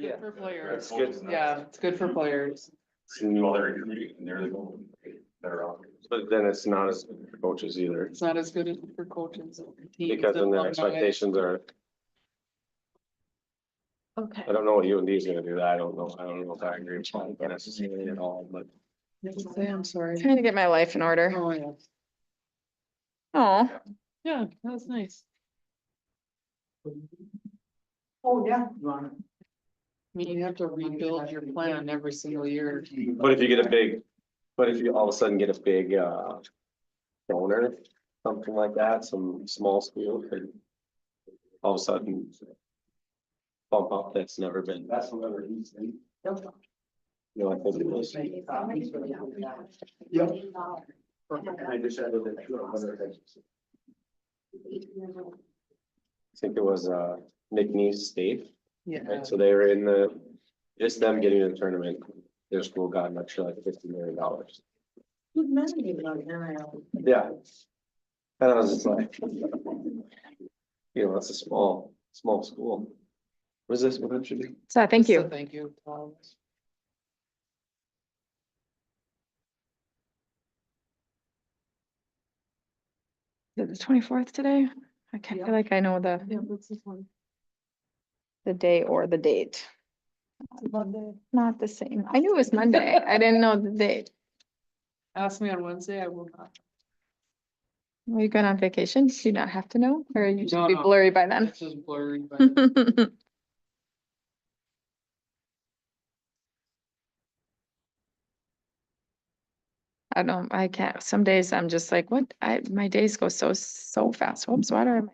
Yeah. Good for players. It's good. Yeah, it's good for players. While they're recruiting, and there they go, better off. But then it's not as good for coaches either, It's not as good for coaches. teams, because then their alumni. expectations are, Okay. I don't know what UND is gonna do that, I don't know if I agree with that necessarily at all, but. Say, I'm sorry. Trying to get my life in order. Oh, yeah. Oh, Yeah, that was nice. Oh, yeah. I mean, you have to rebuild your plan every single year. But if you get a big, but if you all of a sudden get a big, donor, something like that, some small school could. All of a sudden. Bump up, that's never been, That's whatever he's in. you know, I think it was, Yep. And I just added that to it. I think it was, McNeese State, Yeah. right, so they were in the, just them getting in the tournament, their school got an extra like $50 million. Yeah. And I was just like. You know, that's a small school. What is this, what it should be? so thank So you. Thank you, Tom. Is it the 24th today? I can't feel like I know Yeah, what's this one? the day or the date. Monday. Not the same. I knew it was Monday. I didn't know the date. Ask me on Wednesday, I will not. Were you going on vacation? Do you not have to know? Or you just No, be no. blurry by then? It's just blurry, but I don't, I can't, some days I'm just like, what? My days go so fast. Whoops, what are my?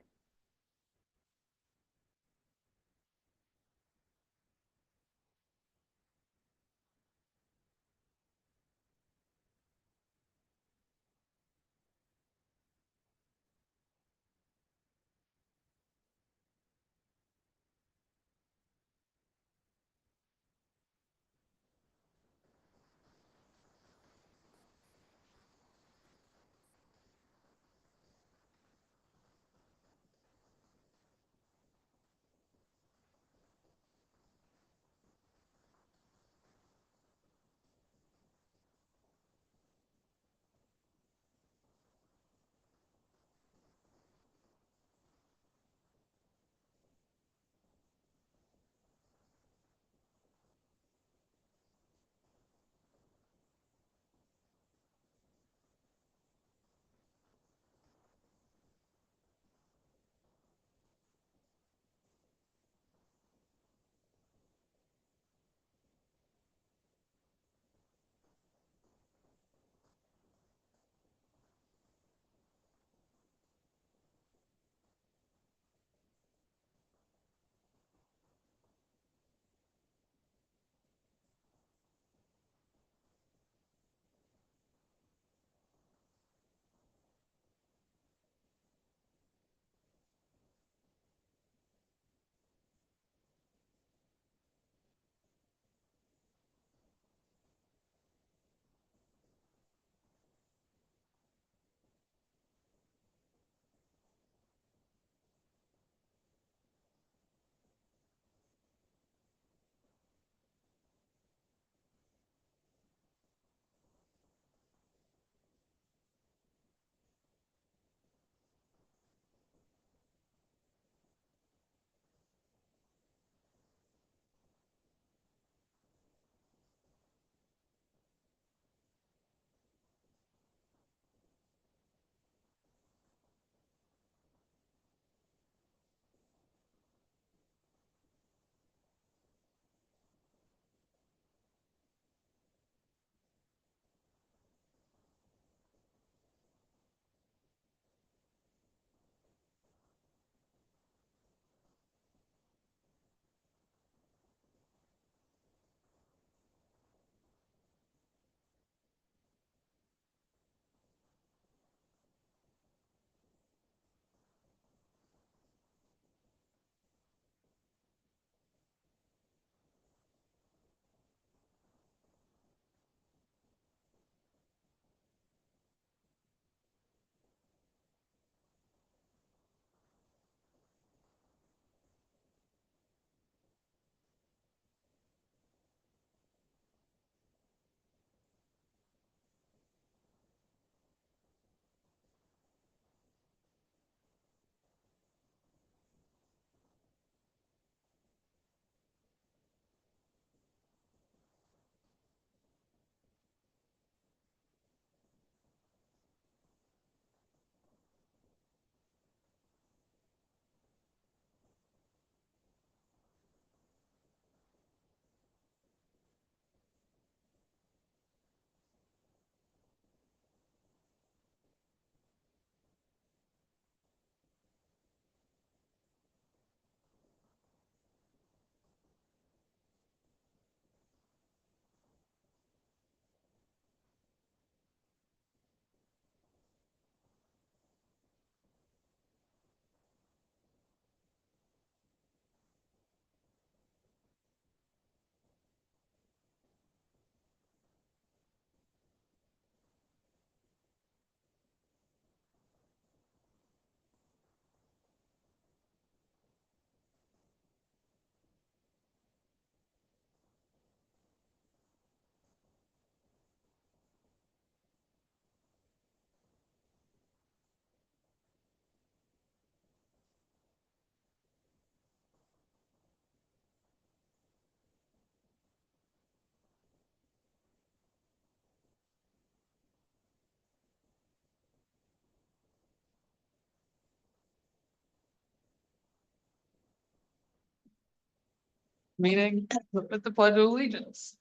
Meeting with the Pledge of Allegiance.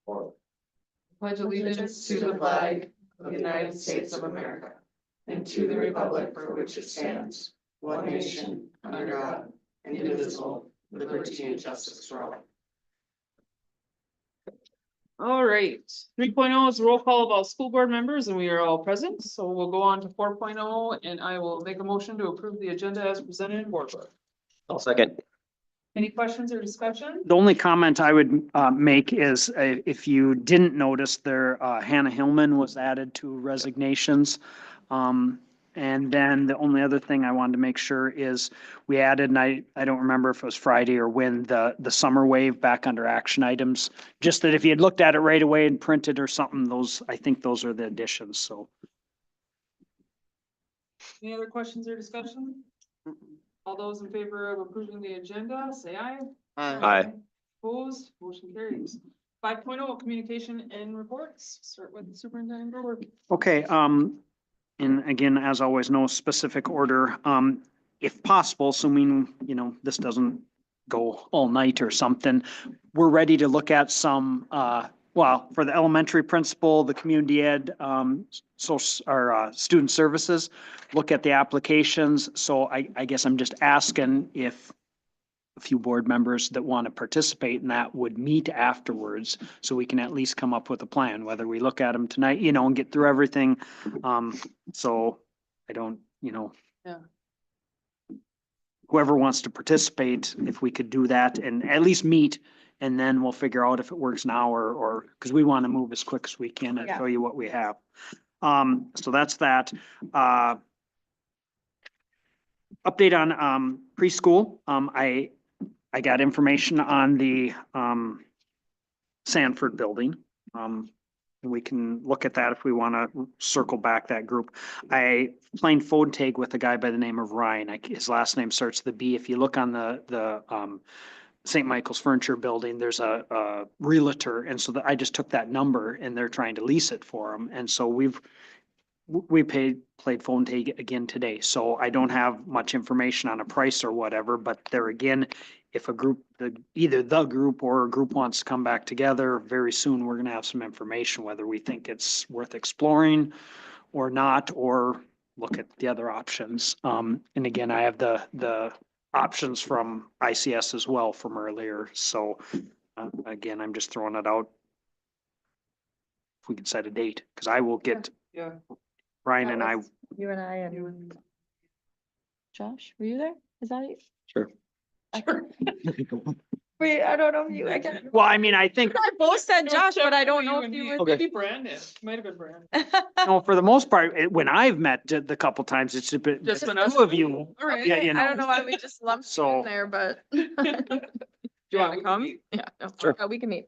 Or Pledge allegiance to the flag of the United States of America and to the republic for which it stands, one nation, under God, indivisible, with liberty and justice for all. All right, 3.0 is a roll call of all school board members and we are all present, so we'll go on to 4.0 and I will make a motion to approve the agenda as presented in board book. I'll second. Any questions or discussion? The only comment I would make is if you didn't notice there, Hannah Hillman was added to resignations. And then the only other thing I wanted to make sure is we added, and I don't remember if it was Friday or when, the summer wave back under action items. Just that if you had looked at it right away and printed or something, those, I think those are the additions, so. Any other questions or discussion? All those in favor of approving the agenda, say aye. Aye. Opposed, motion carries. 5.0 communication and reports. Start with Superintendent Gerber. Okay, and again, as always, no specific order. If possible, assuming, this doesn't go all night or something, we're ready to look at some, for the elementary principal, the community ed, student services, look at the applications. So I guess I'm just asking if a few board members that want to participate in that would meet afterwards, so we can at least come up with a plan, whether we look at them tonight, and get through everything. So I don't, Yeah. whoever wants to participate, if we could do that and at least meet, and then we'll figure out if it works now or, because we want to move as quick as we can and Yeah. show you what we have. So that's that. Update on preschool. I got information on the Sanford building. We can look at that if we want to circle back that group. I played phone tag with a guy by the name of Ryan. His last name starts with a B. If you look on the St. Michael's Furniture Building, there's a realtor. And so I just took that number and they're trying to lease it for them. And so we played phone tag again today. So I don't have much information on a price or whatever, but there again, if a group, either the group or a group wants to come back together very soon, we're gonna have some information, whether we think it's worth exploring or not, or look at the other options. And again, I have the options from ICS as well from earlier. So again, I'm just throwing it out. If we can set a date, because I will get Yeah. Brian and I. You and I and Josh, were you there? Is that it? Sure. Wait, I don't know if you, I can't. Well, I mean, I think, I both said Josh, but I don't know if you were. Maybe Brandon, might have been Brandon. no, for the most part, when I've met the couple times, it's been Just the been us two of two. you. All right. Yeah, I don't know why we just lumped you So- in there, but. Do you want to come? Yeah, no, Sure. we can meet.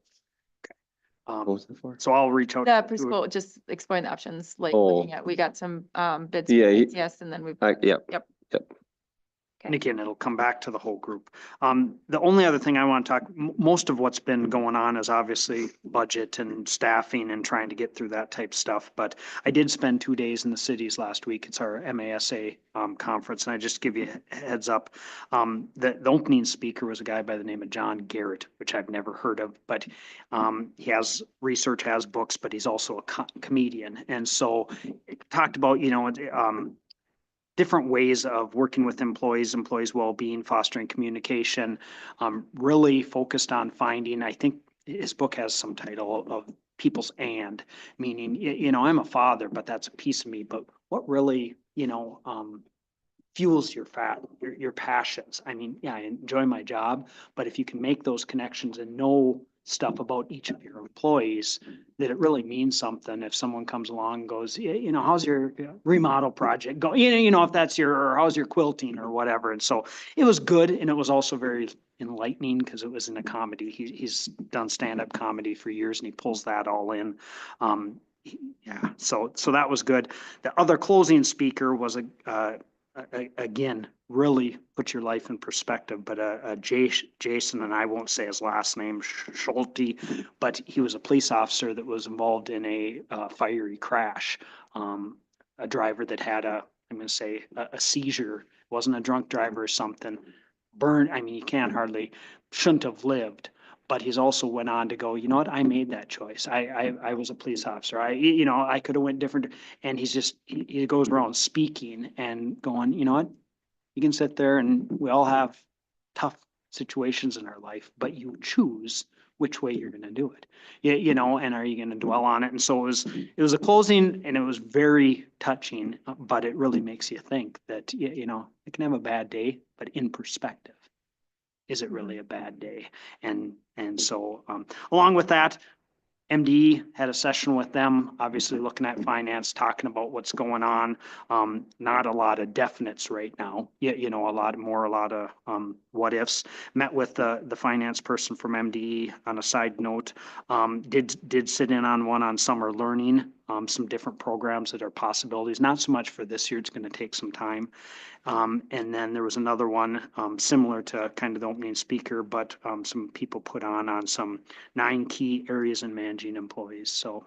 What was it for? So I'll reach out. The to- preschool, just exploring the options, like Oh. looking at, we got some bids. Yeah, Yes, and then we've. Yep. And again, it'll come back to the whole group. The only other thing I want to talk, most of what's been going on is obviously budget and staffing and trying to get through that type stuff. But I did spend 2 days in the cities last week. It's our MASA conference, and I just give you a heads up. The opening speaker was a guy by the name of John Garrett, which I've never heard of, but he has research, has books, but he's also a comedian. And so it talked about, different ways of working with employees well-being, fostering communication, really focused on finding, I think his book has some title of people's and, meaning, I'm a father, but that's a piece of me, but what really, fuels your passions. I mean, yeah, I enjoy my job, but if you can make those connections and know stuff about each of your employees, that it really means something. If someone comes along and goes, how's your remodel project go? If that's or how's your quilting or whatever. And so it was good. And it was also very enlightening because it was in a comedy. He's done stand-up comedy for years and he pulls that all in. Yeah, so that was good. The other closing speaker was again, really put your life in perspective, but Jason, and I won't say his last name, Schulte, but he was a police officer that was involved in a fiery crash. A driver that had I'm going to say a seizure, wasn't a drunk driver or something, burned, I mean, he can't hardly, shouldn't have lived. But he's also went on to go, you know what, I made that choice. I was a police officer. You know, I could have went different. And he's just, he goes around speaking and going, you know what? You can sit there and we all have tough situations in our life, but you choose which way you're gonna do it. You know, and are you gonna dwell on it? And so it was a closing and it was very touching, but it really makes you think that, you know, it can have a bad day, but in perspective, is it really a bad day? And so, along with that, MDE had a session with them, obviously looking at finance, talking about what's going on. Not a lot of definites right now. You know, a lot of what ifs. Met with the finance person from MDE on a side note. Did sit in on one on summer learning, some different programs that are possibilities, not so much for this year. It's going to take some time. And then there was another one, similar to kind of the opening speaker, but, some people put on some 9 key areas in managing employees. So,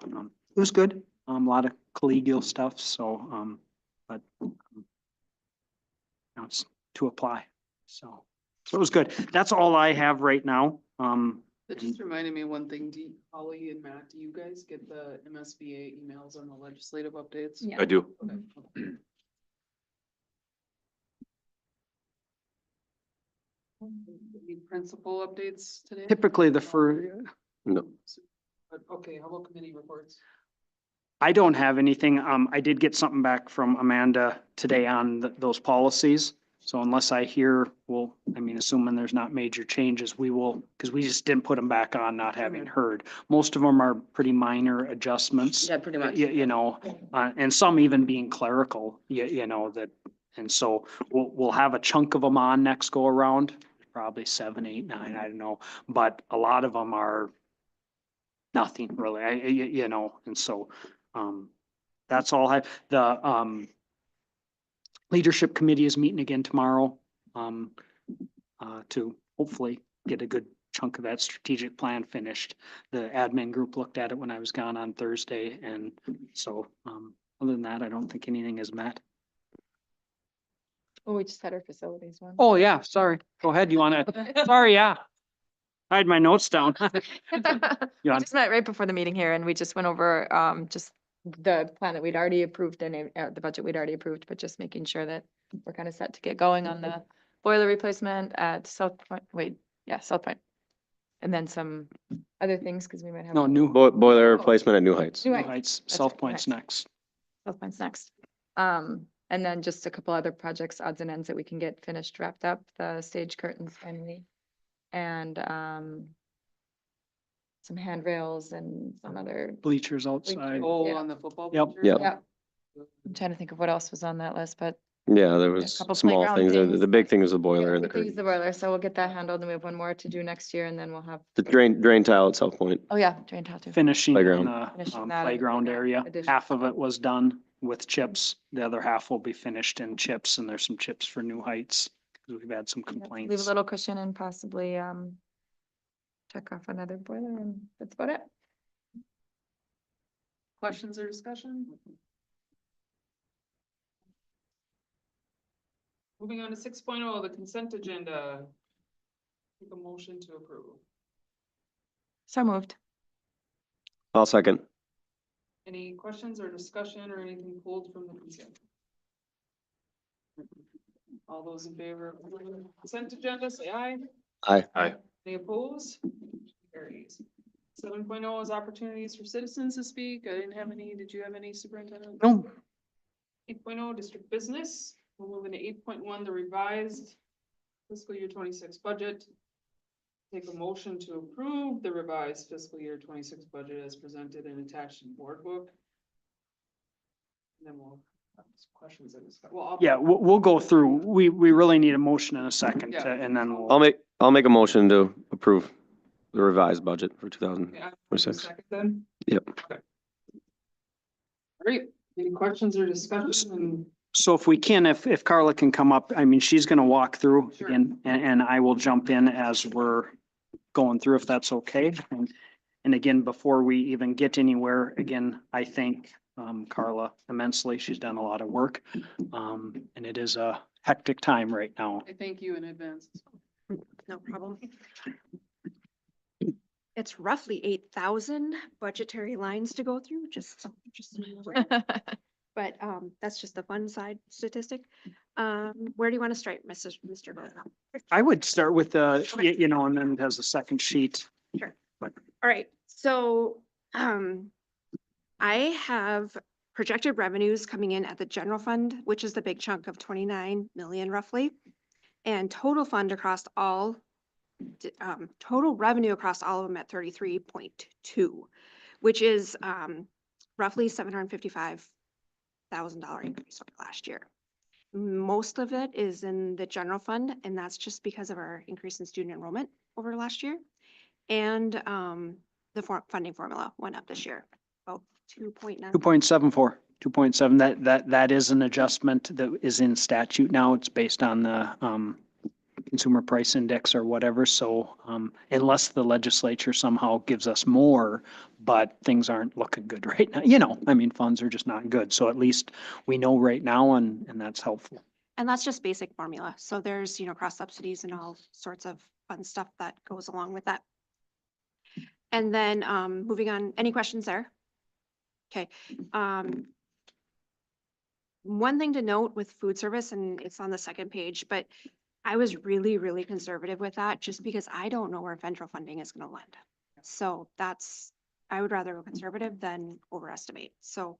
it was good. A lot of collegial stuff. So, but now it's to apply. So it was good. That's all I have right now. That just reminded me of one thing, Holly and Matt, do you guys get the MSBA emails on the legislative updates? Yeah. I do. Okay. Any principal updates today? Typically the first, No, But, okay, how about committee reports? I don't have anything. I did get something back from Amanda today on those policies. So unless I hear, well, I mean, assuming there's not major changes, we will, because we just didn't put them back on, not having heard. Most of them are pretty minor adjustments. Yeah, pretty much. You know, and some even being clerical, you know, that, and so we'll have a chunk of them on next go around, probably 7, 8, 9, I don't know. But a lot of them are nothing really, you know, and so, that's all I, the, leadership committee is meeting again tomorrow, to hopefully get a good chunk of that strategic plan finished. The admin group looked at it when I was gone on Thursday, and so, other than that, I don't think anything is met. Oh, we just had our facilities one. Oh, yeah, sorry. Go ahead. You wanna, sorry, yeah. I had my notes down. We You want- just met right before the meeting here and we just went over, just the plan that we'd already approved and the budget we'd already approved, but just making sure that we're kind of set to get going on the boiler replacement at South Point, South Point. And then some other things, because we might have. No, New boiler replacement at New Heights. New New Heights. Heights, That's South right, New Point's Heights. next. South Point's next. And then just a couple other projects, odds and ends that we can get finished, wrapped up, the stage curtains finally. And, some handrails and some other, Bleachers outside. Oh, Yeah. on the football. yeah. bleachers? I'm trying to think of what else was on that list, but Yeah, there was couple small playground things. things. The big thing was the boiler yeah, and the we could use curtain. the boiler, so we'll get that handled and we have one more to do next year and then we'll have. The drain tile at South Point. Oh, yeah, drain tile too. Finishing Playground. the Finishing that and playground area. addition. Half of it was done with chips. The other half will be finished in chips, and there's some chips for New Heights. Because we've had some Yep, Leave a complaints. little cushion and possibly, check off another boiler and that's about it. Questions or discussion? Moving on to 6.0, the consent agenda. Take a motion to approve. So moved. I'll second. Any questions or discussion or anything pulled from the consent? All those in favor of the consent agenda, say aye. Aye. Aye. Any opposed? Carries. 7.0 is opportunities for citizens to speak. I didn't have any. Did you have any, Superintendent? No, 8.0 district business. We'll move into 8.1, the revised fiscal year 26 budget. Take a motion to approve the revised fiscal year 26 budget as presented and attached in board book. And then we'll have some questions and discuss. Well, yeah, we'll go through. We really need a motion in a second, Yeah. and then I'll make a motion to approve the revised budget for Okay, I have a 2026. second then? Yep. Okay. Great. Any questions or discussion? So if we can, if Carla can come up, I mean, she's gonna walk through Sure. again, and I will jump in as we're going through, if that's okay. And again, before we even get anywhere, again, I thank Carla immensely. She's done a lot of work. And it is a hectic time right now. I thank you in advance. No problem. It's roughly 8,000 budgetary lines to go through, just. But that's just the fun side statistic. Where do you want to start, Mr. Gordon? I would start with the, Okay. you know, and then it has a second sheet. All right, so I have projected revenues coming in at the general fund, which is the big chunk of 29 million roughly. And total fund across all, total revenue across all of them at 33.2, which is roughly $755,000 increase over last year. Most of it is in the general fund, and that's just because of our increase in student enrollment over last year. And the funding formula went up this year, about 2.9. 2.74, 2.7, that is an adjustment that is in statute now. It's based on the consumer price index or whatever. So unless the legislature somehow gives us more, but things aren't looking good right now, you know, I mean, funds are just not good. So at least we know right now and that's helpful. And that's just basic formula. So there's, cross subsidies and all sorts of fun stuff that goes along with that. And then moving on, any questions there? Okay. One thing to note with food service, and it's on the second page, but I was really, really conservative with that just because I don't know where federal funding is going to land. So I would rather go conservative than overestimate. So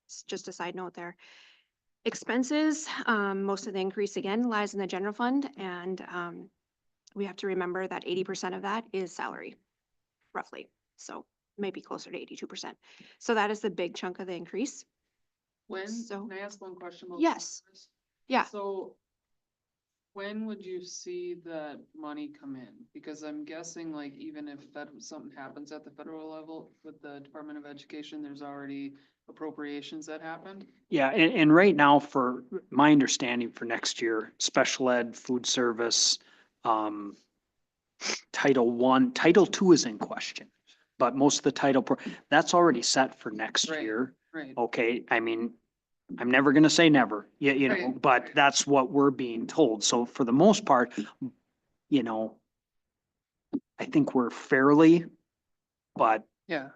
it's just a side note there. Expenses, most of the increase again lies in the general fund, and we have to remember that 80% of that is salary, roughly. So maybe closer to 82%. So that is the big chunk of the increase. So- Can I ask one question? about Yes. this? Yeah. So when would you see that money come in? Because I'm guessing like even if something happens at the federal level with the Department of Education, there's already appropriations that happened. Yeah, and right now, for my understanding for next year, special ed, food service, Title I, Title II is in question. But most of the that's already set for next Right. year. Right. Okay, I mean, I'm never gonna say never, you know, Right. but that's what we're being told. So for the most part, you know, I think we're fairly, but. Yeah.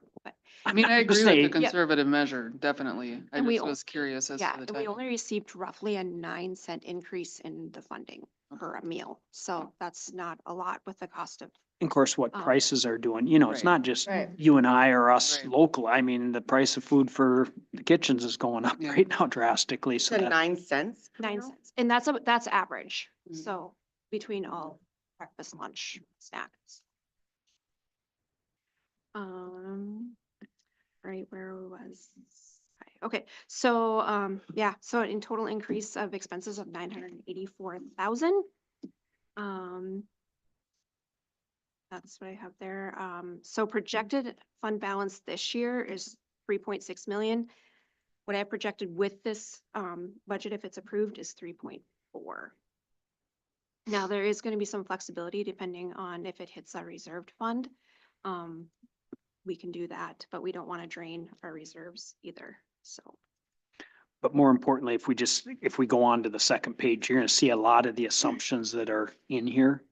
I mean, I agree with Say- the conservative measure, definitely. I And we just al- was curious as Yeah, to the and we timing. only received roughly a 9-cent increase in the funding per a meal. So that's not a lot with the cost of, Of course, what prices are doing, you know, it's Right. not just Right. you and I or us Right. local. I mean, the price of food for the kitchens is going up Yeah. right now drastically, so To that, 9 cents? 9 cents. And that's average. Mhm. So between all breakfast, lunch, snacks. Right where we was. Right, okay, so, yeah, so in total increase of expenses of 984,000. That's what I have there. So projected fund balance this year is 3.6 million. What I have projected with this, budget, if it's approved, is 3.4. Now, there is gonna be some flexibility depending on if it hits our reserved fund. We can do that, but we don't want to drain our reserves either, so. but more importantly, if we go on to the second page, you're gonna see a lot of the assumptions that are in here.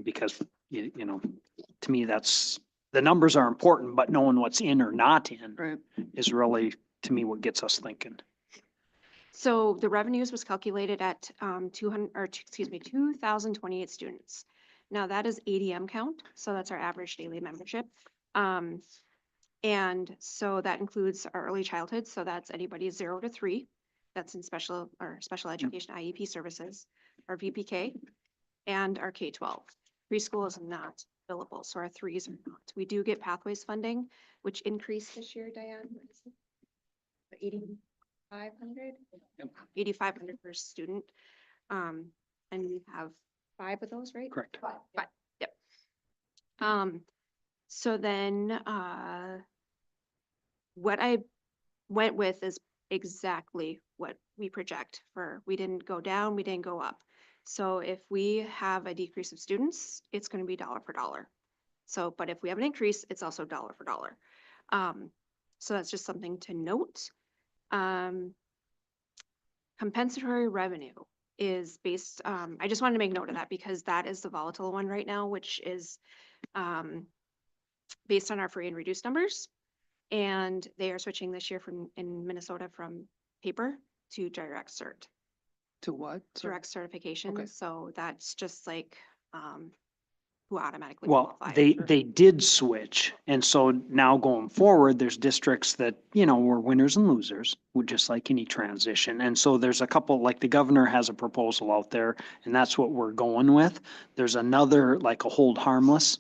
Because, you know, to me, the numbers are important, but knowing what's in or not in Right. is really, to me, what gets us thinking. So the revenues was calculated at 2,028 students. Now that is ADM count, so that's our average daily membership. And so that includes our early childhood, so that's anybody 0 to 3. That's in special education IEP services, our VPK, and our K-12. Preschool is not billable, so our 3s are not. We do get Pathways funding, which increased this year, Diane. What is it? 8,500? 8,500 per student. And we have 5 of those, right? Correct. 5, yep. So then, what I went with is exactly what we project we didn't go down, we didn't go up. So if we have a decrease of students, it's gonna be dollar for dollar. So, but if we have an increase, it's also dollar for dollar. So that's just something to note. Compensatory revenue. is based, I just wanted to make note of that because that is the volatile one right now, which is based on our free and reduced numbers. And they are switching this year in Minnesota from paper to direct cert, To what? direct certification. Okay. So that's just like, who automatically Well, qualify. they did switch. And so now going forward, there's districts that, were winners and losers, just like any transition. And so there's a couple, like the governor has a proposal out there, and that's what we're going with. There's another, like a hold harmless,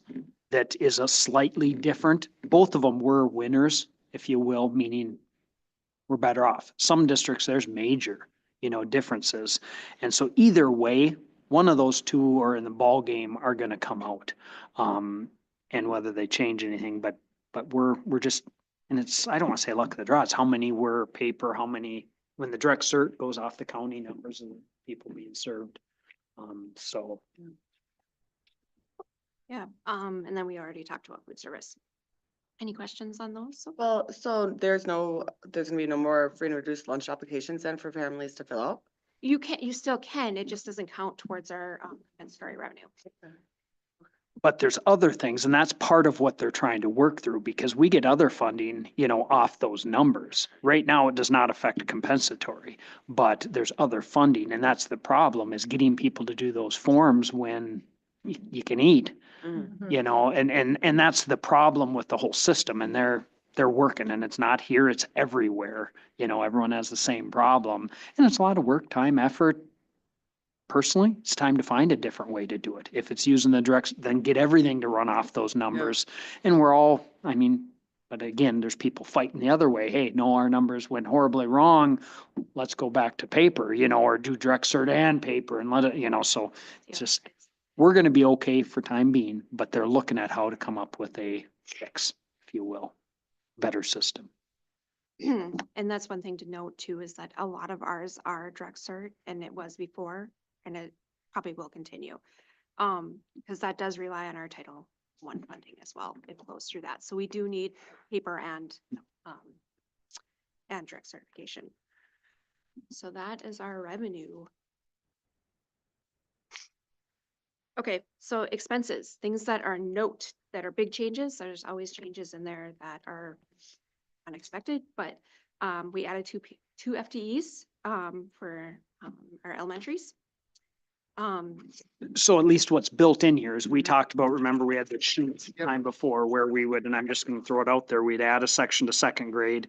that is a slightly different. Both of them were winners, if you will, meaning we're better off. Some districts, there's major, differences. And so either way, one of those two are in the ball game are gonna come out. And whether they change anything, but we're just, and it's, I don't wanna say luck of the draw, it's how many were paper, how many, when the direct cert goes off the county numbers and people being served. So, Yeah, and then we already talked about food service. Any questions on those? So Well, so there's gonna be no more free and reduced lunch applications then for families to fill out? you still can, it just doesn't count towards our compensatory revenue. but there's other things, and that's part of what they're trying to work through, because we get other funding, off those numbers. Right now, it does not affect compensatory, but there's other funding, and that's the problem, is getting people to do those forms when you can eat, and that's the problem with the whole system, and they're working, and it's not here, it's everywhere. Everyone has the same problem, and it's a lot of work, time, effort. Personally, it's time to find a different way to do it. If it's using the direct, then get everything to run off those numbers. And we're all, but again, there's people fighting the other way. Hey, no, our numbers went horribly wrong. Let's go back to paper, or do direct cert and paper and let it, so it's just, we're gonna be okay for time being, but they're looking at how to come up with a fix, if you will, better system. And that's one thing to note too, is that a lot of ours are direct cert, and it was before, and it probably will continue. Because that does rely on our Title I funding as well. It flows through that. So we do need paper and direct certification. So that is our revenue. Okay, so expenses, things that are that are big changes. There's always changes in there that are unexpected, but we added two FTEs for our elementaries. So at least what's built in here is we talked about, remember, we had the sheet time before where we would, and I'm just gonna throw it out there, we'd add a section to second grade.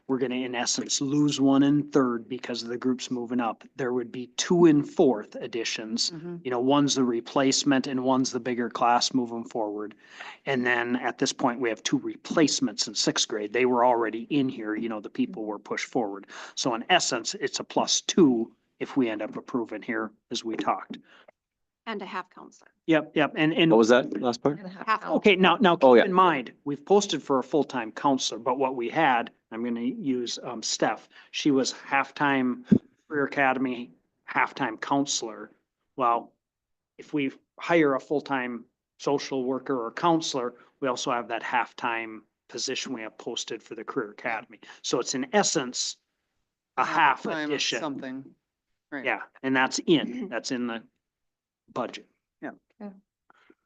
We're gonna, in essence, lose one in third because of the groups moving up. There would be two in fourth additions. One's the replacement and one's the bigger class moving forward. And then at this point, we have two replacements in sixth grade. They were already in here, the people were pushed forward. So in essence, it's a +2 if we end up approving here, as we talked. And a half counselor. Yep, and What was that last part? Half. okay, now Oh, keep yeah. in mind, we've posted for a full-time counselor, but what we had, I'm gonna use Steph, she was half-time career academy, half-time counselor. Well, if we hire a full-time social worker or counselor, we also have that half-time position we have posted for the career academy. So it's in essence a half addition. Something. Right. Yeah, and that's in the budget.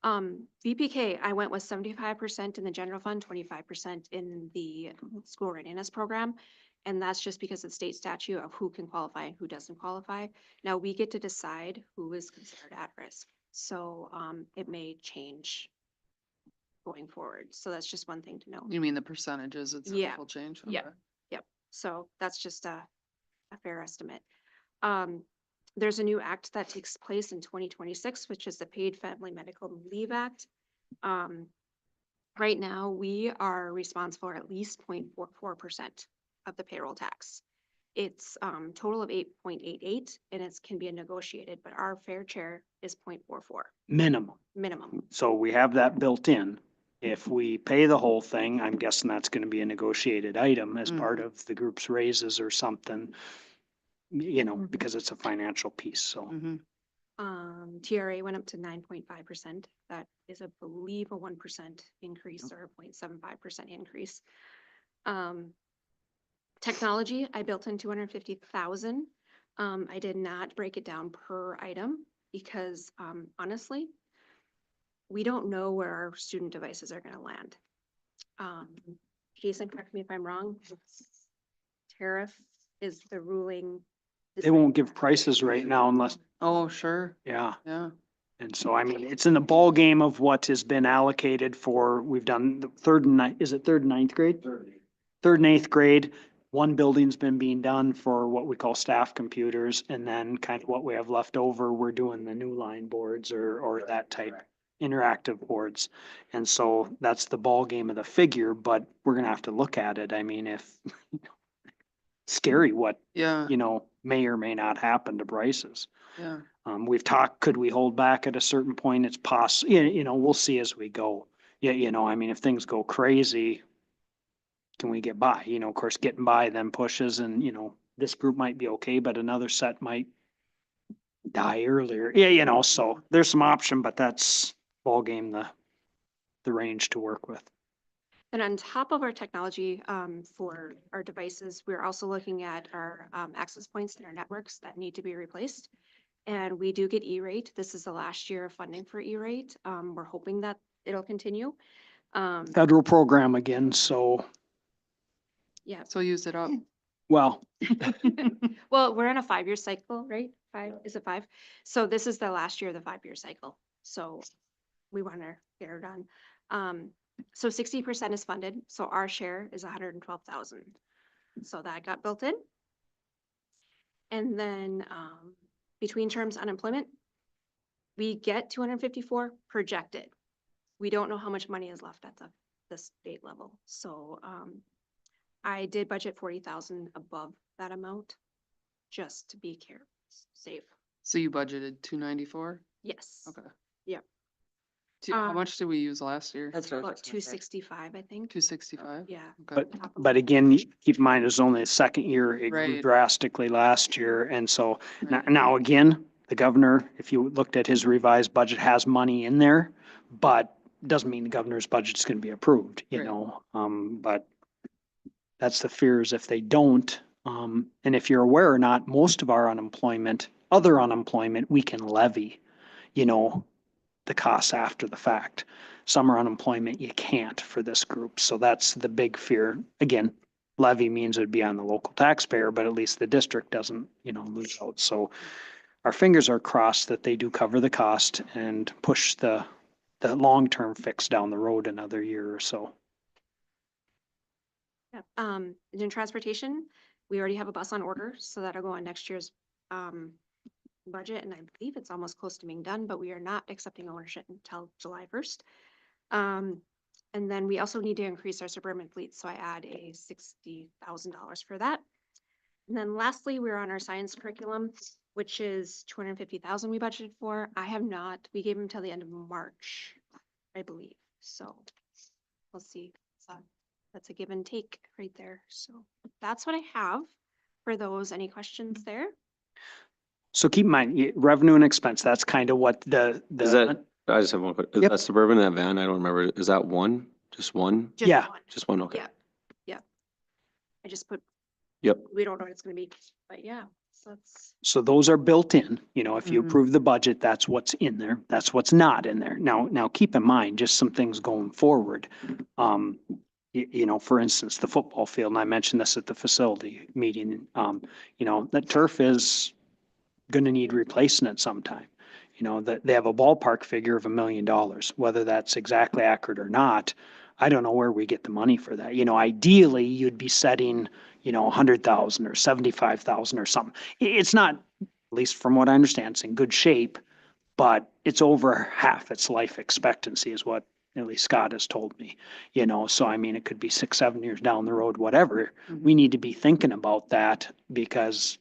VPK, I went with 75% in the general fund, 25% in the school readiness program. And that's just because of state statute of who can qualify and who doesn't qualify. Now we get to decide who is considered at risk. So it may change going forward. So that's just one thing to know. You mean the percentages? Yeah. Will change? Yeah. Okay. Yep. So that's just a fair estimate. There's a new act that takes place in 2026, which is the Paid Family Medical Leave Act. Right now, we are responsible for at least 0.44% of the payroll tax. It's total of 8.88, and it can be negotiated, but our fair share is 0.44 Minimum. minimum. So we have that built in. If we pay the whole thing, I'm guessing that's gonna be a negotiated item as part of the group's raises or something. Because it's a financial piece, so. TRA went up to 9.5%. That is, I believe, a 1% increase or a 0.75% increase. Technology, I built in 250,000. I did not break it down per item because, honestly, we don't know where our student devices are gonna land. Jason, correct me if I'm wrong. Tariff is the ruling. They won't give prices right now unless, Oh, sure, yeah. yeah. And so, I mean, it's in the ball game of what has been allocated for, we've done the third and ninth, is it third and ninth grade? Third and eighth grade. One building's been being done for what we call staff computers, and then kind of what we have left over, we're doing the new line boards or that type interactive boards. And so that's the ball game of the figure, but we're gonna have to look at it. I mean, if scary what, Yeah, may or may not happen to prices. yeah. We've talked, could we hold back at a certain point? It's we'll see as we go. Yeah, I mean, if things go crazy, can we get by? Of course, getting by then pushes and, this group might be okay, but another set might die earlier. Yeah, so there's some option, but that's ball game, the range to work with. And on top of our technology, for our devices, we're also looking at our, access points in our networks that need to be replaced. And we do get E-rate. This is the last year of funding for E-rate. We're hoping that it'll continue. Federal program again, so, Yeah. So use it up. well, Well, we're in a 5-year cycle, right? Is it 5? So this is the last year of the 5-year cycle. So we want to get her done. So 60% is funded. So our share is 112,000. So that got built in. And then, between terms unemployment, we get 254 projected. We don't know how much money is left at the state level. So, I did budget 40,000 above that amount, just to be safe. So you budgeted 294? Yes. Okay. Yep. How Um, much did we use last year? About 265, I think. 265? Yeah. Okay. but again, keep in mind, it was only the second year. It grew Right. drastically last year. And so Right. now again, the governor, if you looked at his revised budget, has money in there, but doesn't mean the governor's budget is going to be approved, Right. but that's the fears if they don't. And if you're aware or not, most of our other unemployment, we can levy, the costs after the fact. Summer unemployment, you can't for this group. So that's the big fear. Again, levy means it'd be on the local taxpayer, but at least the district doesn't, lose out. So our fingers are crossed that they do cover the cost and push the long-term fix down the road another year or so. Yep. And in transportation, we already have a bus on order, so that'll go on next year's, budget, and I believe it's almost close to being done, but we are not accepting ownership until July 1st. And then we also need to increase our suburban fleet, so I add a $60,000 for that. And then lastly, we're on our science curriculum, which is 250,000 we budgeted for. We gave them till the end of March, I believe, so we'll see. So that's a give and take right there. So that's what I have for those. Any questions there? So keep in mind, revenue and expense, that's kind of what Is that, I just have one quick, is Yep. that Suburban, that van? I don't remember. Is that one? Just one? Just Yeah. one. Just one, okay. Yeah. I just put. Yep. We don't know what it's gonna be, but yeah, so that's. So those are built in, if you Mhm. approve the budget, that's what's in there. That's what's not in there. Now keep in mind, just some things going forward. For instance, the football field, and I mentioned this at the facility meeting, that turf is gonna need replacing at some time. That they have a ballpark figure of $1 million, whether that's exactly accurate or not. I don't know where we get the money for that. Ideally, you'd be setting, 100,000 or 75,000 or something. It's not, at least from what I understand, it's in good shape, but it's over half its life expectancy is what at least Scott has told me. So I mean, it could be 6, 7 years down the road, whatever. We need to be thinking about that because,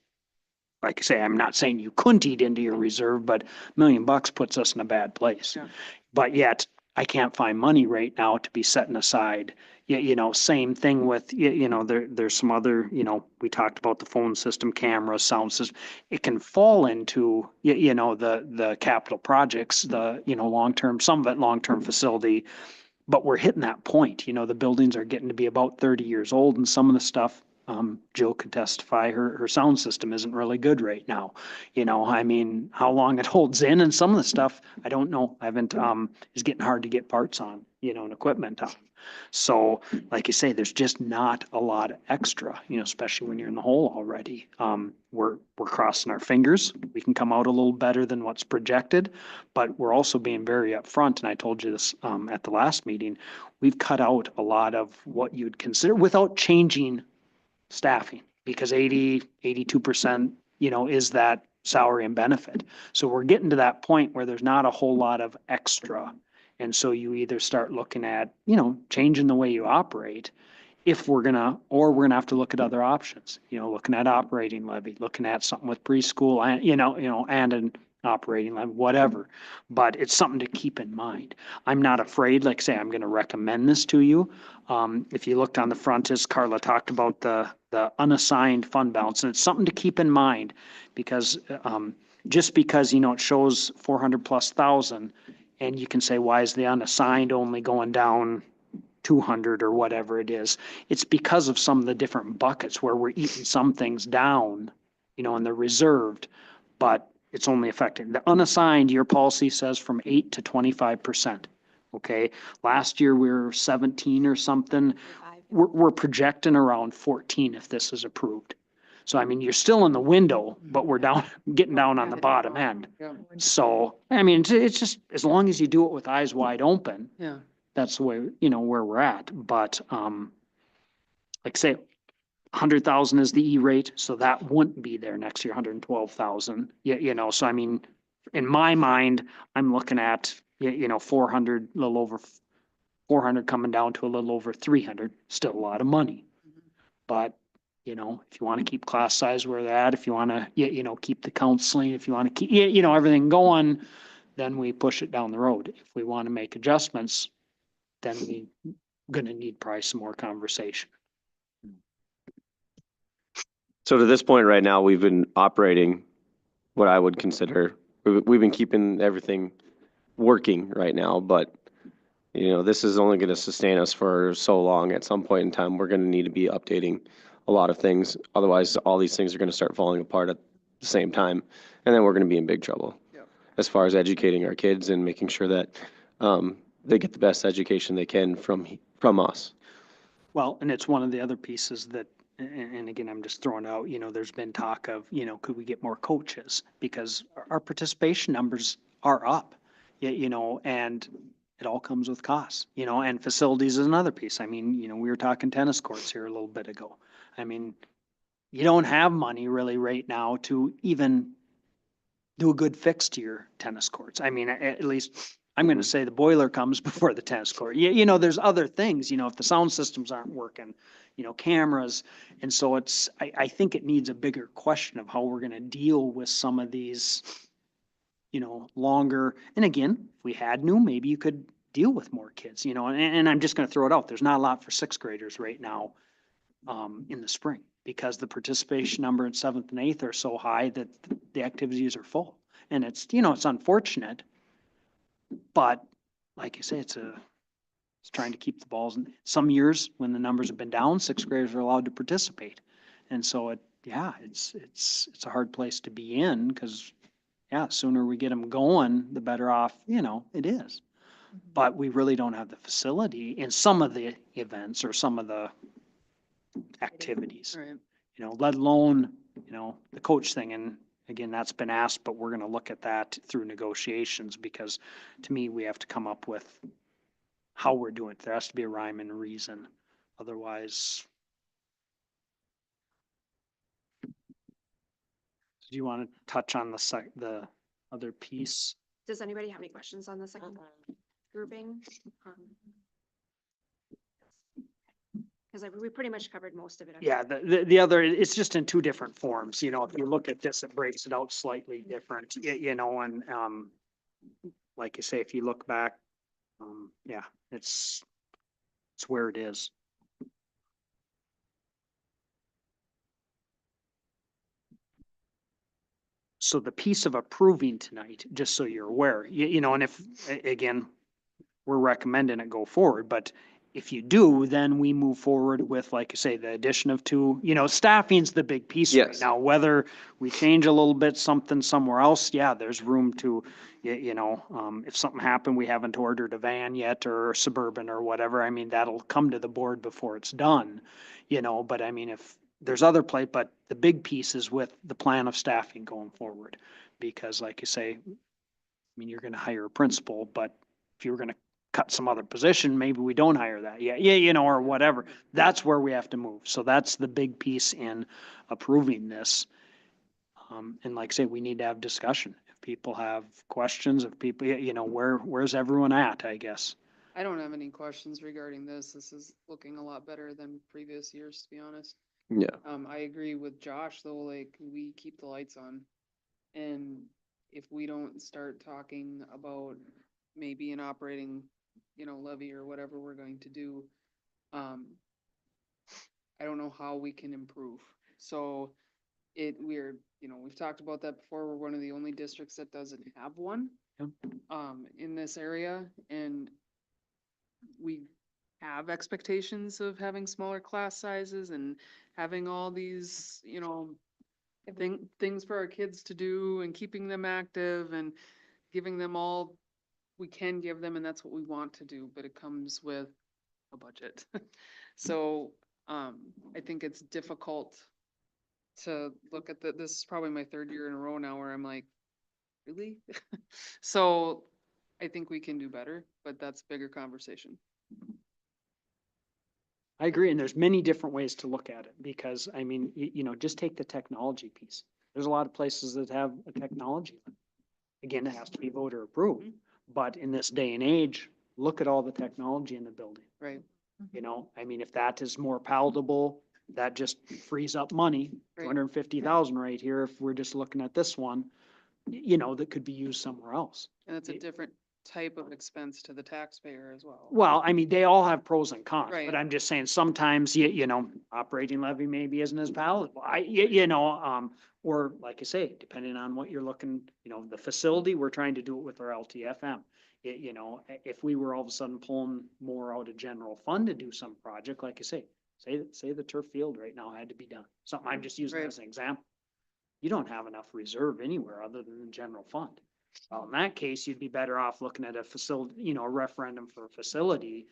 like I say, I'm not saying you couldn't eat into your reserve, but $1 million puts us in a bad place. Yeah. But yet I can't find money right now to be setting aside. Same thing with, there's some other, we talked about the phone system, cameras, sound system. It can fall into, the capital projects, the, long-term, some of it long-term facility. But we're hitting that point, the buildings are getting to be about 30 years old and some of the stuff Jill could testify, her sound system isn't really good right now. You know, I mean, how long it holds in and some of the stuff, I don't know. I haven't, it's getting hard to get parts on, you know, and equipment on. So like you say, there's just not a lot extra, you know, especially when you're in the hole already. We're crossing our fingers. We can come out a little better than what's projected, but we're also being very upfront. And I told you this, at the last meeting, we've cut out a lot of what you'd consider without changing staffing, because 82%, you know, is that salary and benefit. So we're getting to that point where there's not a whole lot of extra. And so you either start looking at, you know, changing the way you operate if we're gonna, or we're gonna have to look at other options, you know, looking at operating levy, looking at something with preschool and, and an operating levy, whatever. But it's something to keep in mind. I'm not afraid, like I say, I'm gonna recommend this to you. If you looked on the front, as Carla talked about the unassigned fund balance, and it's something to keep in mind because, just because, you know, it shows 400,000+, and you can say, why is the unassigned only going down 200 or whatever it is? It's because of some of the different buckets where we're eating some things down, you know, and they're reserved, but it's only affecting the unassigned. Your policy says from 8 to 25%. Okay, last year we were 17 or something. We're projecting around 14 if this is approved. So I mean, you're still in the window, but we're down, getting down on the bottom end. So, I mean, it's just, as long as you do it with eyes wide open, Yeah. that's the way, you know, where we're at. But, like say, 100,000 is the E rate, so that wouldn't be there next year, 112,000. You know, so I mean, in my mind, I'm looking at, 400, a little over 400 coming down to a little over 300, still a lot of money. But, you know, if you want to keep class size where they're at, if you want to, keep the counseling, if you want to keep, everything going, then we push it down the road. If we want to make adjustments, then we gonna need probably some more conversation. So to this point right now, we've been operating what I would consider, we've been keeping everything working right now, but you know, this is only going to sustain us for so long. At some point in time, we're going to need to be updating a lot of things. Otherwise, all these things are going to start falling apart at the same time, and then we're going to be in big trouble. Yep. As far as educating our kids and making sure that they get the best education they can from us. Well, and it's one of the other pieces that, and again, I'm just throwing out, there's been talk of, could we get more coaches? Because our participation numbers are up, and it all comes with costs, and facilities is another piece. I mean, we were talking tennis courts here a little bit ago. I mean, you don't have money really right now to even do a good fix to your tennis courts. I mean, at least I'm going to say the boiler comes before the tennis court. There's other things, if the sound systems aren't working, cameras. And so I think it needs a bigger question of how we're going to deal with some of these, longer. And again, if we had new, maybe you could deal with more kids, and I'm just going to throw it out. There's not a lot for sixth graders right now in the spring because the participation number in seventh and eighth are so high that the activities are full. And it's, it's unfortunate. But like you say, it's trying to keep the balls in. Some years when the numbers have been down, sixth graders are allowed to participate. And so it's a hard place to be in because, sooner we get them going, the better off, it is. But we really don't have the facility in some of the events or some of the activities, Right. let alone, the coach thing. And again, that's been asked, but we're going to look at that through negotiations because to me, we have to come up with how we're doing it. There has to be a rhyme and reason. Otherwise, do you want to touch on the other piece? Does anybody have any questions on the second grouping? Because we pretty much covered most of it. Yeah, the other, it's just in two different forms. If you look at this, it breaks it out slightly different, and like you say, if you look back, it's where it is. So the piece of approving tonight, just so you're aware, and if, again, we're recommending it go forward, but if you do, then we move forward with, like you say, the addition of two, staffing's the big piece right Yes. now. Whether we change a little bit, something somewhere else, yeah, there's room to, if something happened, we haven't ordered a van yet or Suburban or whatever. I mean, that'll come to the board before it's done, but I mean, if there's other but the big piece is with the plan of staffing going forward. Because like you say, I mean, you're gonna hire a principal, but if you were gonna cut some other position, maybe we don't hire that. Yeah, or whatever. That's where we have to move. So that's the big piece in approving this. And like I say, we need to have discussion. If people have questions, if people, where's everyone at, I guess. I don't have any questions regarding this. This is looking a lot better than previous years, to be honest. Yeah. I agree with Josh though, like we keep the lights on. And if we don't start talking about maybe an operating, levy or whatever we're going to do, I don't know how we can improve. So we've talked about that before. We're one of the only districts that doesn't have one, Yep. in this area. And we have expectations of having smaller class sizes and having all these, things for our kids to do and keeping them active and giving them all we can give them, and that's what we want to do, but it comes with a budget. So, I think it's difficult to look at this is probably my third year in a row now where I'm like, really? So I think we can do better, but that's a bigger conversation. I agree, and there's many different ways to look at it, because, I mean, just take the technology piece. There's a lot of places that have a technology. Again, it has to be voter approved, but in this day and age, look at all the technology in the building. Right. I mean, if that is more palatable, that just frees up money, Right. 250,000 right here, if we're just looking at this one, that could be used somewhere else. And it's a different type of expense to the taxpayer as well. Well, I mean, they all have pros and cons, Right. but I'm just saying sometimes, operating levy maybe isn't as palatable. Or like I say, depending on what you're looking, the facility, we're trying to do it with our LTFM. If we were all of a sudden pulling more out of general fund to do some project, like I say the turf field right now had to be done. Something I'm just using Right. as an example. You don't have enough reserve anywhere other than the general fund. Well, in that case, you'd be better off looking at a facility, a referendum for a facility,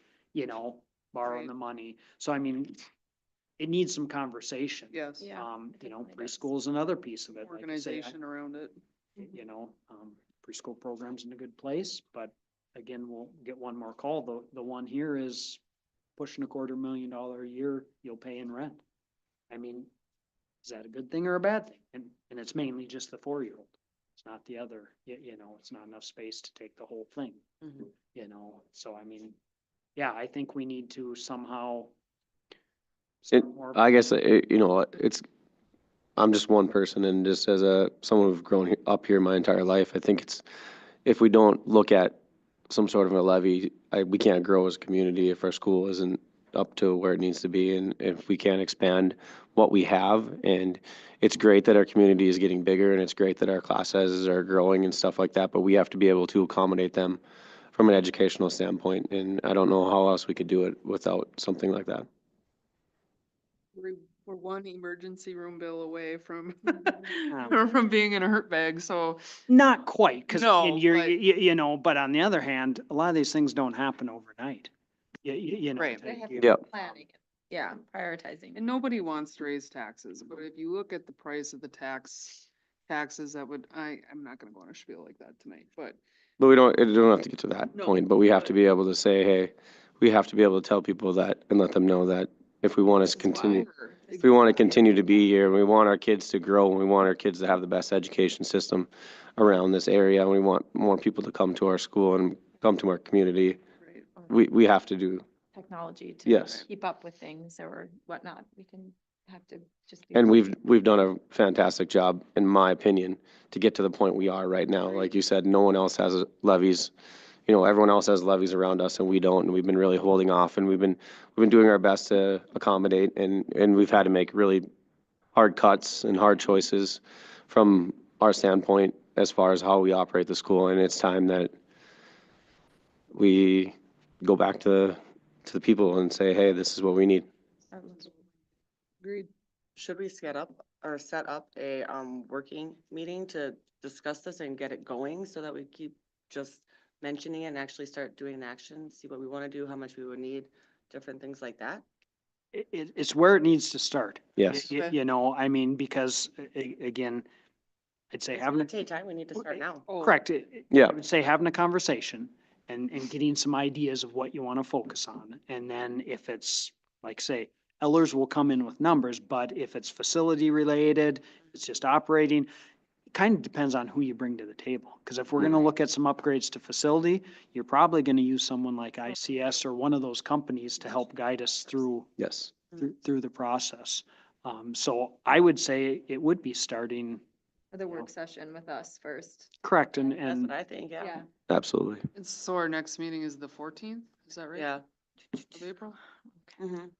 borrowing Right. the money. So I mean, it needs some conversation. Yes. Yeah. Definitely does. Preschool's another piece of it. Like you say, Organization around it. preschool program's in a good place, but again, we'll get one more call. The one here is pushing $250,000 a year you'll pay in rent. I mean, is that a good thing or a bad thing? And it's mainly just the 4-year-old. It's not the other, it's not enough space to take the whole thing, so I mean, yeah, I think we need to somehow. I guess, I'm just one person, and just as someone who's grown up here my entire life, I think if we don't look at some sort of a levy, we can't grow as a community if our school isn't up to where it needs to be, and if we can't expand what we have. And it's great that our community is getting bigger, and it's great that our class sizes are growing and stuff like that, but we have to be able to accommodate them from an educational standpoint, and I don't know how else we could do it without something like that. We're one emergency room bill away from Um, from being in a hurt bag, so Not quite, because No, you're, but- but on the other hand, a lot of these things don't happen overnight. Right. They have Yep. planning, yeah, prioritizing. and nobody wants to raise taxes, but if you look at the price of the taxes, that would, I'm not gonna go on a spiel like that tonight, but But we don't have to get to that No, point, but we have to but- be able to say, hey, we have to be able to tell people that and let them know that if we want this to is continue, why- if we want to continue to be here, and we want our kids to grow, and we want our kids to have the best education system around this area, and we want more people to come to our school and come to our community, Right. we have to do. Technology to Yes. keep up with things or whatnot. We can have to just. be And really- we've done a fantastic job, in my opinion, to get to the point we are right now. Like you said, no one else has levies. Everyone else has levies around us and we don't, and we've been really holding off, and we've been doing our best to accommodate, and we've had to make really hard cuts and hard choices from our standpoint as far as how we operate the school, and it's time that we go back to to the people and say, hey, this is what we need. Agreed. Should we set up a, working meeting to discuss this and get it going so that we keep just mentioning it and actually start doing an action, see what we want to do, how much we would need, different things like that? It's where it needs to start. Yes. You know, I mean, because again, I'd say It's having, gonna take time, we need to start now. correct. Yeah. I would say having a conversation and getting some ideas of what you want to focus on. And then if it's, like say, Ellers will come in with numbers, but if it's facility related, it's just operating, it kind of depends on who you bring to the table. Because if we're going to look at some upgrades to facility, you're probably going to use someone like ICS or one of those companies to help guide us through Yes. through the process. So I would say it would be starting, The work session with us first. correct, and, That's and what I think, yeah. Absolutely. So our next meeting is the 14th, is that right? Yeah. Of April? Mhm.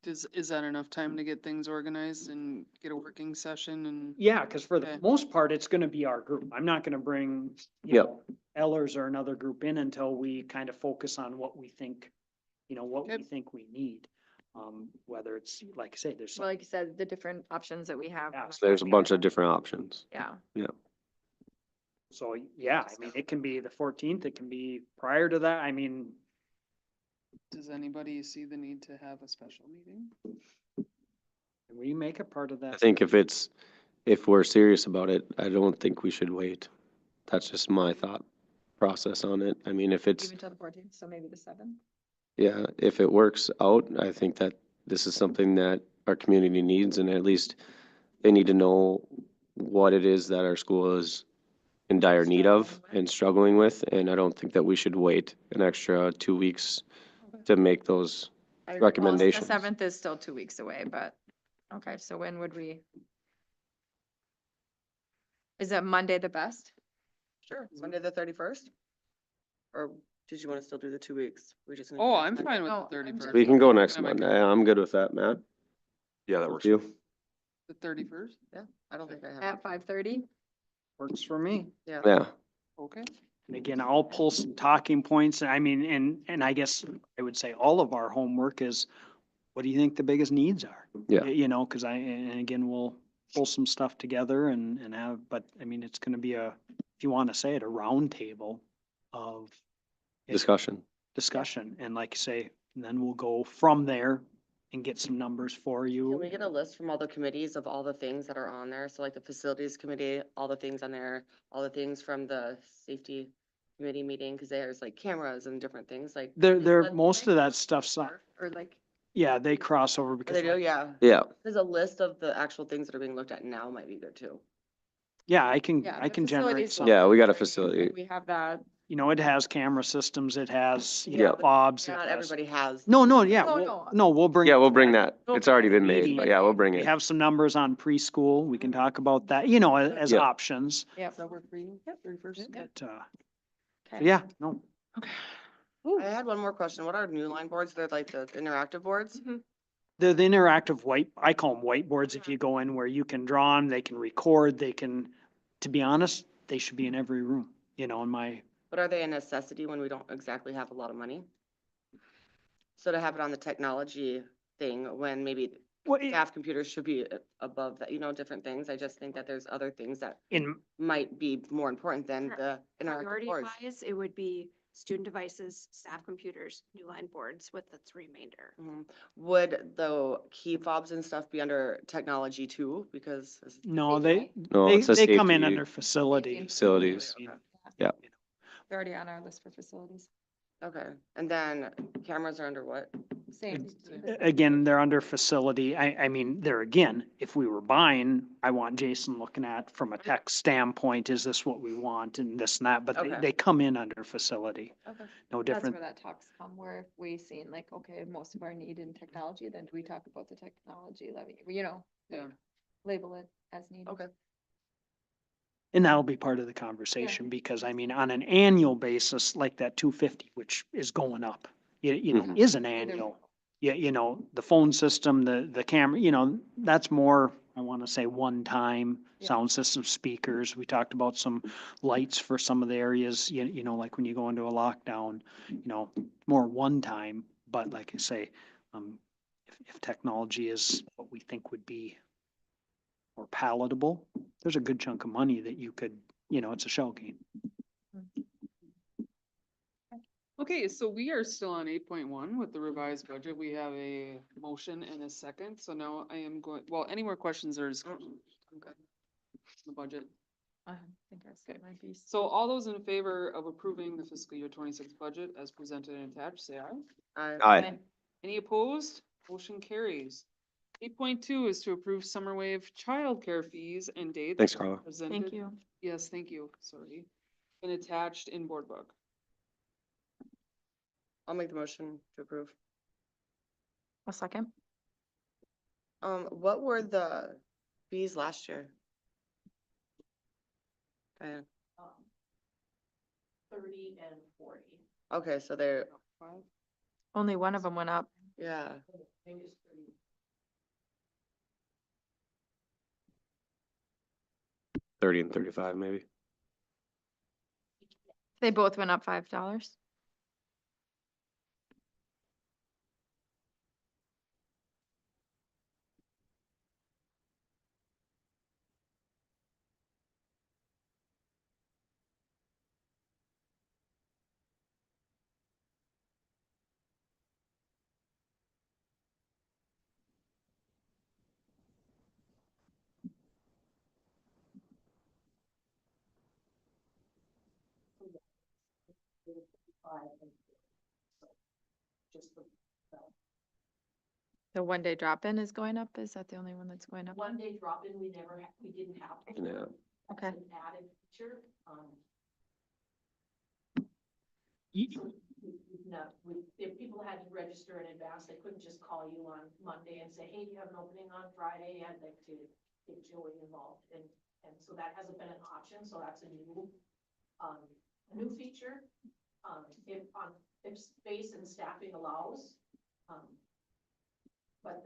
Is that enough time to get things organized and get a working session and? yeah, because for the Okay. most part, it's gonna be our group. I'm not gonna bring, you Yep. know, Ellers or another group in until we kind of focus on what we think, you know, what we Okay. think we need. Whether it's, like I say, there's, Well, like you said, the different options that we have. Yeah, So there's a bunch of different options. Yeah. so, yeah, I mean, it can be the 14th, it can be prior to that. I mean, Does anybody see the need to have a special meeting? we make it part of that. I think if we're serious about it, I don't think we should wait. That's just my thought process on it. I mean, if it's, Even till the 14th, so maybe the 7th. yeah, if it works out, I think that this is something that our community needs, and at least they need to know what it is that our school is in dire need of and struggling with, and I don't think that we should wait an extra 2 weeks to make those I agree. The recommendations. 7th is still 2 weeks away, but, okay, so when would we? Is that Monday the best? Sure, Monday the 31st? Or did you want to still do the 2 weeks? We're just. gonna Oh, do I'm that. fine with No, the I'm 31st. We can go next Can I make Monday. I'm good with that, Matt. Yeah, that With works. you? The 31st? I don't think I have. At 5:30? Works for me. Yeah. Okay. And again, I'll pull some talking points. I mean, and I guess I would say all of our homework is, what do you think the biggest needs are? Yeah. You know, cause and again, we'll pull some stuff together and have, but I mean, it's gonna be if you want to say it, a round table of Discussion. discussion. And like you say, and then we'll go from there and get some numbers for Can you. we get a list from all the committees of all the things that are on there? So like the facilities committee, all the things on there, all the things from the safety committee meeting, because there's like cameras and different things like. Most of that stuff's, Or like, yeah, they cross over because. They do, yeah. Yeah. There's a list of the actual things that are being looked at now might be good too. Yeah, I yeah. can the generate facilities some. one, Yeah, we got a right, facility. We have that. You know, it has camera systems, it has, you Yeah, know, but fobs. it Not has- everybody has. No, yeah, No, we'll bring. Yeah, we'll bring that. It's already been made, Meeting. but yeah, we'll bring We it. have some numbers on preschool. We can talk about that, you know, as Yep. options. Yep. Does that work for you? 31st? But, Okay. yeah, no, I had one more question. What are new line boards? They're like the interactive boards? the interactive I call them whiteboards. If you go in where you can draw them, they can record, to be honest, they should be in every room, you know, in my, But are they a necessity when we don't exactly have a lot of money? So to have it on the technology thing, when maybe well, staff computers should be above that, you know, different things. I just think that there's other things that in, might be more important than the interactive Priority boards. wise, it would be student devices, staff computers, new line boards with the remainder. Mhm. Would the key fobs and stuff be under technology too? Because. no, Safety. No, it's a they come in safety under facility. facilities. Okay. Yeah. They're already on our list for facilities. Okay, and then cameras are under what? Same. Again, they're under facility. I mean, there again, if we were buying, I want Jason looking at from a tech standpoint, is this what we want and this and that, but Okay. they come in under facility. Okay. No That's different. where that talks come, where if we seen like, okay, most of our need in technology, then do we talk about the technology levy, you know? Yeah. Label it as needed. Okay. And that'll be part of the conversation because I mean, on an annual basis, like that 250, which is going up, you know, Mhm. is an annual. Yeah, you know, the phone system, the camera, you know, that's more, I want want to say one-time Yeah. sound system speakers. We talked about some lights for some of the areas, you know, like when you go into a lockdown, you know, more one-time, but like I say, if technology is what we think would be more palatable, there's a good chunk of money that you could, you know, it's a shell game. Okay, so we are still on 8.1 with the revised budget. We have a motion and a second, so now I am going, well, any more questions or discussion? Okay. The budget. I think I said my piece. So all those in favor of approving the fiscal year 26 budget as presented and attached, say aye. Aye. Any opposed? Motion carries. 8.2 is to approve summer wave childcare fees and dates. Thanks, Carla. Presented. Thank you. Yes, thank you, sorry. And attached in board book. I'll make the motion to approve. A second. What were the fees last year? 30 and 40. Okay, so they're, Five. Only one of them went up. yeah, I think it's 30. 30 and 35 maybe. They both went up $5. Just the The one day drop-in is going up? Is that the only one that's going up? one day drop-in, we never, we didn't have. before. Yeah. Okay. It's an added feature, Y- so we've not, if people had to register in advance, they couldn't just call you on Monday and say, hey, do you have an opening on Friday? I'd like to get Joey involved, and so that hasn't been an option, so that's a new feature. If space and staffing allows, but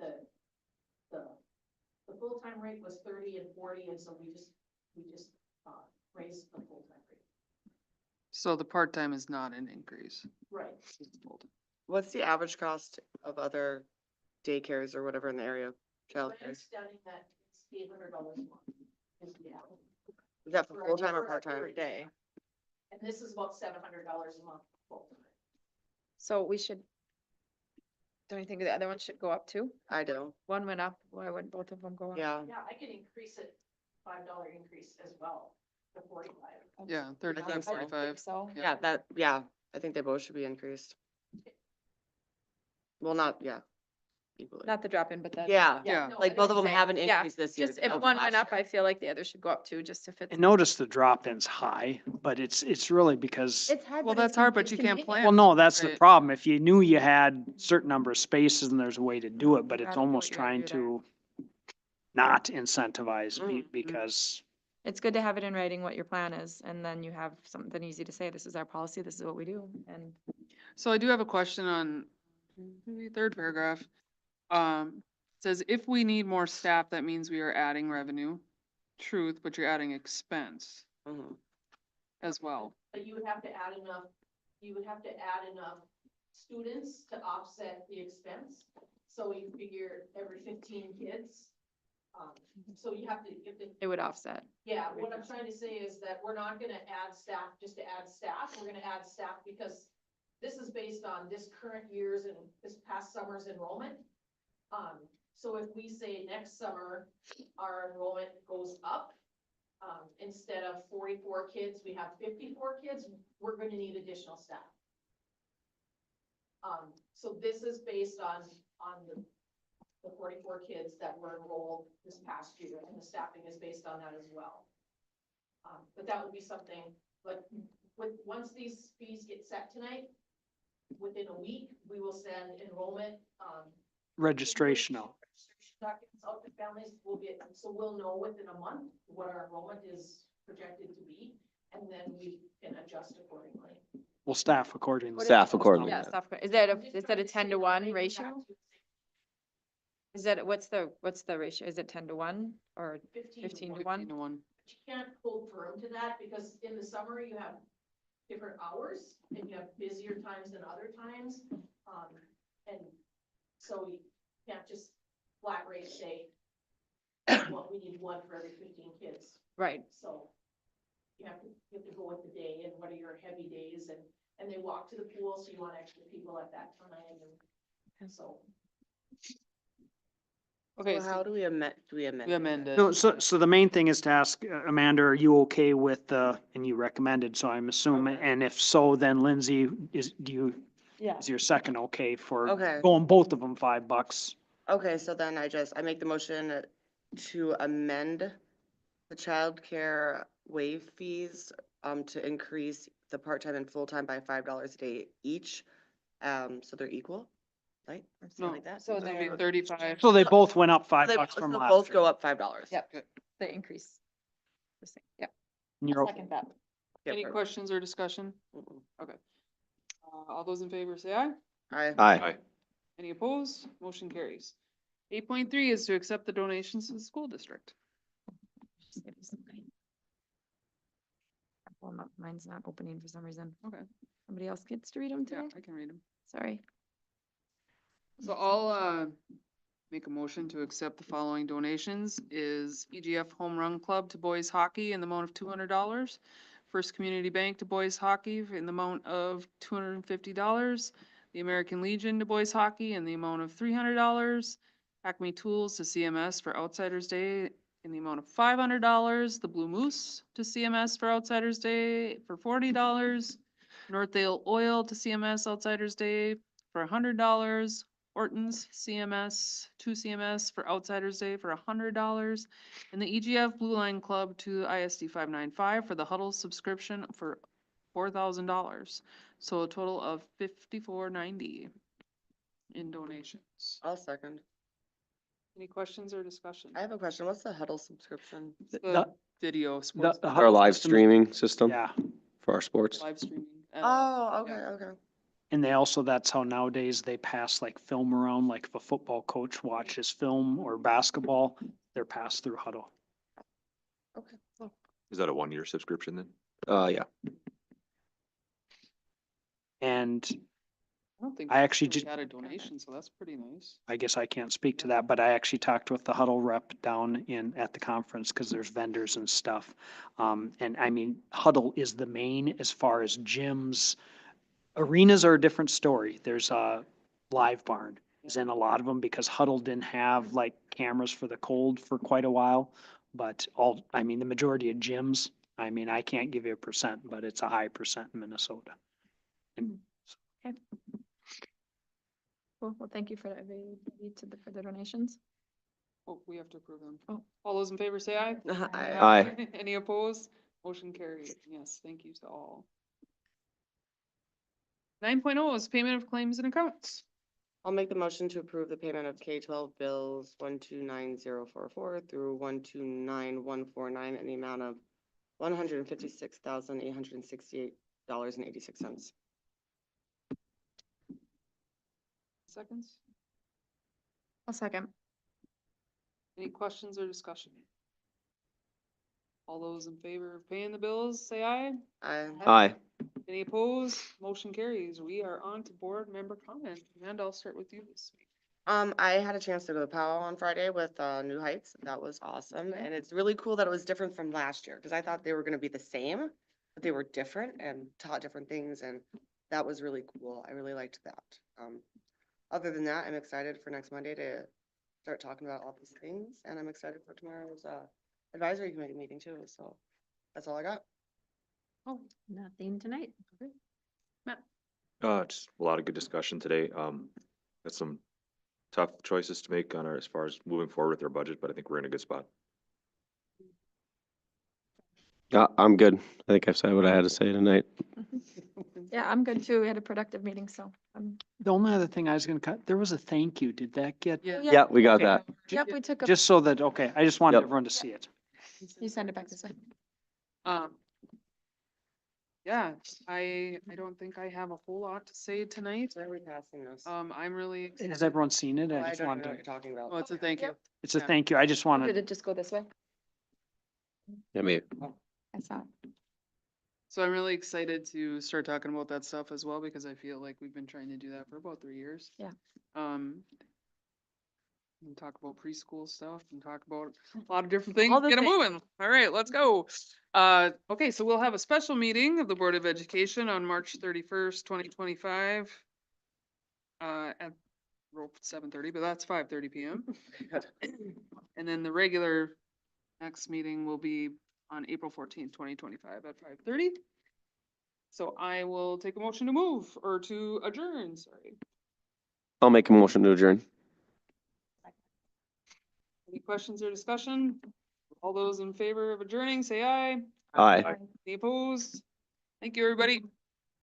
the full-time rate was 30 and 40, and so we just raised the full-time rate. So the part-time is not an increase. Right. It's full-time. what's the average cost of other daycares or whatever in the area? My Childcare, understanding that it's $800 a month is the average. is that for For a- full-time or for a part-time? per day. And this is about $700 a month full-time. So we should, don't you think the other one should go up too? I do, One went up, why wouldn't both of them go up? yeah. Yeah, I could increase it, $5 increase as well, to 45. Yeah, 35, think so. 45. So, Yeah. Yeah, I think they both should be increased. Well, not, yeah. Equally. not the drop-in, but the. Yeah, Yeah. no, like I both of them understand. haven't Yeah, increased this year. Just if of one last went up, year. I feel like the other should go up too, just if it's. And notice the drop-in's high, but it's really because, It's hard. Well, but that's it's hard, con- but it's you can't convenient. plan. well, no, that's the Right. problem. If you knew you had certain number of spaces and there's a way to do it, but You it's gotta do what almost you gotta trying do there. to not incentivize Mhm. because It's good to have it in writing what your plan is, and then you have something easy to say, this is our policy, this is what we do, and. So I do have a question on the third paragraph. Says if we need more staff, that means we are adding revenue. Truth, but you're adding expense Mhm. as well. But you would have to add enough students to offset the expense. So you figure every 15 kids. So you have to, It would offset. yeah, what I'm trying to say is that we're not gonna add staff just to add staff. We're gonna add staff because this is based on this current year's and this past summer's enrollment. So if we say next summer, our enrollment goes up, instead of 44 kids, we have 54 kids, we're gonna need additional staff. So this is based on the 44 kids that were enrolled this past year, and the staffing is based on that as well. But that would be something, like, once these fees get set tonight, within a week, we will send enrollment, registration out. registration documents out to families. So we'll know within a month what our enrollment is projected to be, and then we can adjust accordingly. Will staff accordingly. Staff accordingly. Yeah, stuff, is that a 10-to-1 ratio? Is that, what's the ratio? Is it 10-1 or 15 15 to 15 1? to 1. But you can't hold firm to that because in the summer you have different hours and you have busier times than other times. And so you can't just flat rate say, well, we need one for every 15 kids. Right. So you have to go with the day and what are your heavy days and they walk to the pool, so you want extra people at that time and so. Okay, So how so do we amend, we amended. No, so the main thing is to ask Amanda, are you okay with the, and you recommended, so I'm assuming, and if so, then Lindsay, is your second okay for Okay. going both of them $5? Okay, so then I make the motion to amend the childcare waive fees, to increase the part-time and full-time by $5 a day each. So they're equal, right? Or something No, like that? so it'll be 35. So they both went up So $5 they from so last both year. go up $5. Yep. The increase. Yep. And you're okay. Second that. Yep, Any perfect. questions or discussion? Mm-mm. All those in favor say aye. Aye. Any opposed? Motion carries. 8.3 is to accept the donations to the school district. Just give me something. Well, mine's not opening for some reason. Okay, Somebody else gets to read them yeah, today? I can read them. Sorry. So I'll make a motion to accept the following donations is EGF Home Run Club to boys hockey in the amount of $200. First Community Bank to boys hockey in the amount of $250. The American Legion to boys hockey in the amount of $300. Acme Tools to CMS for Outsiders Day in the amount of $500. The Blue Moose to CMS for Outsiders Day for $40. Northdale Oil to CMS Outsiders Day for $100. Orton's CMS, to CMS for Outsiders Day for $100. And the EGF Blue Line Club to ISD 595 for the Huddle subscription for $4,000. So a total of $54.90 in donations. I'll second. Any questions or discussion? I have a question. What's the Huddle subscription? It's the video sports Our live streaming system Yeah, for our sports. live streaming. Oh, okay, yeah. okay. and they also, that's how nowadays they pass like film around, like if a football coach watches film or basketball, they're passed through Huddle. Okay, cool. Is that a 1-year subscription then? Yeah. And I don't think I actually we just- got a donation, so that's pretty nice. I guess I can't speak to that, but I actually talked with the Huddle rep down at the conference, because there's vendors and stuff. And I mean, Huddle is the main as far as gyms. Arenas are a different story. There's a Live Barn is in a lot of them, because Huddle didn't have like cameras for the cold for quite a while. But the majority of gyms, I mean, I can't give you a percent, but it's a high percent in Minnesota. Cool. Well, thank you for that. For the donations. Oh, we have to approve them. Oh. All those in favor say aye. Aye. Any opposed? Motion carried. Yes, thank you to all. 9.0 is payment of claims and accounts. I'll make the motion to approve the payment of K-12 bills 129044 through 129149 in the amount of $156,868.86. Seconds. I'll second. Any questions or discussion? All those in favor of paying the bills, say aye. Aye. Any opposed? Motion carries. We are on to board member comment. And I'll start with you this week. I had a chance to go to Powell on Friday with New Heights. That was awesome. And it's really cool that it was different from last year, because I thought they were gonna be the same, but they were different and taught different things, and that was really cool. I really liked that. Other than that, I'm excited for next Monday to start talking about all these things, and I'm excited for tomorrow's advisory committee meeting too, so that's all I got. Oh, Nothing tonight. Just a lot of good discussion today. Got some tough choices to make as far as moving forward with our budget, but I think we're in a good spot. I'm good. I think I've said what I had to say tonight. Yeah, I'm good too. We had a productive meeting, so The only other thing I was gonna cut, there was a thank you. Did that get? yeah. Yeah, we got Okay. that. Yep, we took a, Just so that, okay, I just wanted Yep. everyone to see it. you send it back this way. Um, yeah, I don't think I have a whole lot to say tonight. Where are we passing this? I'm really, Has everyone seen it? I I just don't know wanted what to, you're talking about. oh, it's a thank you. it's a Yeah. thank you. I just Did wanted, it just go this way? Yeah, maybe. I saw it. So I'm really excited to start talking about that stuff as well, because I feel like we've been trying to do that for about 3 years. Yeah. And talk about preschool stuff and talk about a lot of different things. All the Get it things. moving. All right, let's go. Okay, so we'll have a special meeting of the Board of Education on March 31st, 2025. At 7:30, but that's 5:30 PM. And then the regular next meeting will be on April 14th, 2025 at 5:30. So I will take a motion to move or to adjourn, sorry. I'll make a motion to adjourn. Any questions or discussion? All those in favor of adjourning, say aye. Aye. Any opposed? Thank you, everybody.